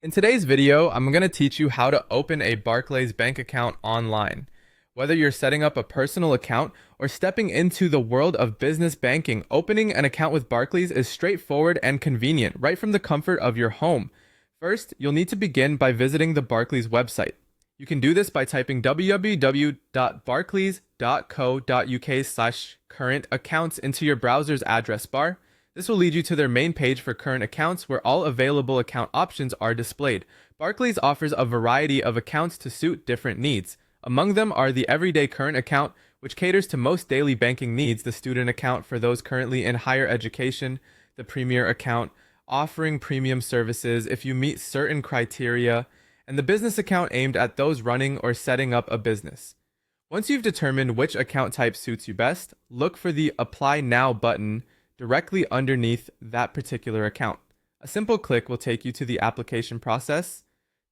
In today's video, I'm going to teach you how to open a Barclays Bank account online. Whether you're setting up a personal account or stepping into the world of business banking, opening an account with Barclays is straightforward and convenient, right from the comfort of your home. First, you'll need to begin by visiting the Barclays website. You can do this by typing www.barclays.co.uk/current accounts into your browser's address bar. This will lead you to their main page for current accounts where all available account options are displayed. Barclays offers a variety of accounts to suit different needs. Among them are the Everyday Current Account, which caters to most daily banking needs, the Student Account for those currently in higher education, the Premier Account, offering premium services if you meet certain criteria, and the Business Account aimed at those running or setting up a business. Once you've determined which account type suits you best, look for the Apply Now button directly underneath that particular account. A simple click will take you to the application process.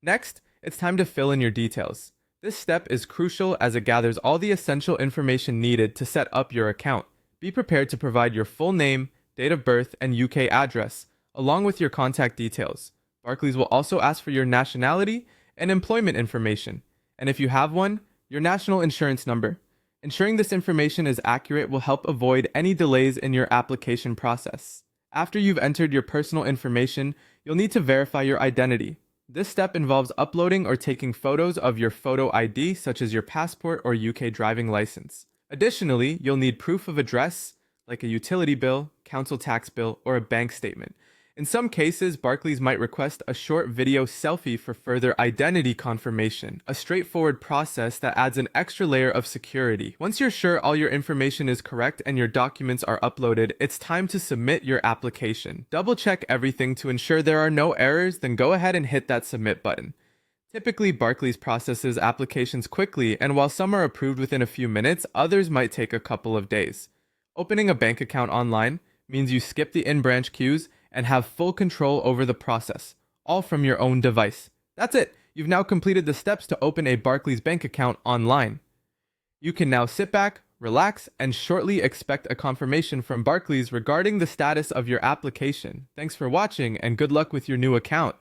Next, it's time to fill in your details. This step is crucial as it gathers all the essential information needed to set up your account. Be prepared to provide your full name, date of birth, and UK address, along with your contact details. Barclays will also ask for your nationality and employment information, and if you have one, your national insurance number. Ensuring this information is accurate will help avoid any delays in your application process. After you've entered your personal information, you'll need to verify your identity. This step involves uploading or taking photos of your photo ID, such as your passport or UK driving license. Additionally, you'll need proof of address, like a utility bill, council tax bill, or a bank statement. In some cases, Barclays might request a short video selfie for further identity confirmation, a straightforward process that adds an extra layer of security. Once you're sure all your information is correct and your documents are uploaded, it's time to submit your application. Double check everything to ensure there are no errors, then go ahead and hit that submit button. Typically, Barclays processes applications quickly, and while some are approved within a few minutes, others might take a couple of days. Opening a bank account online means you skip the in-branch queues and have full control over the process, all from your own device. That's it. You've now completed the steps to open a Barclays Bank account online. You can now sit back, relax, and shortly expect a confirmation from Barclays regarding the status of your application. Thanks for watching and good luck with your new account.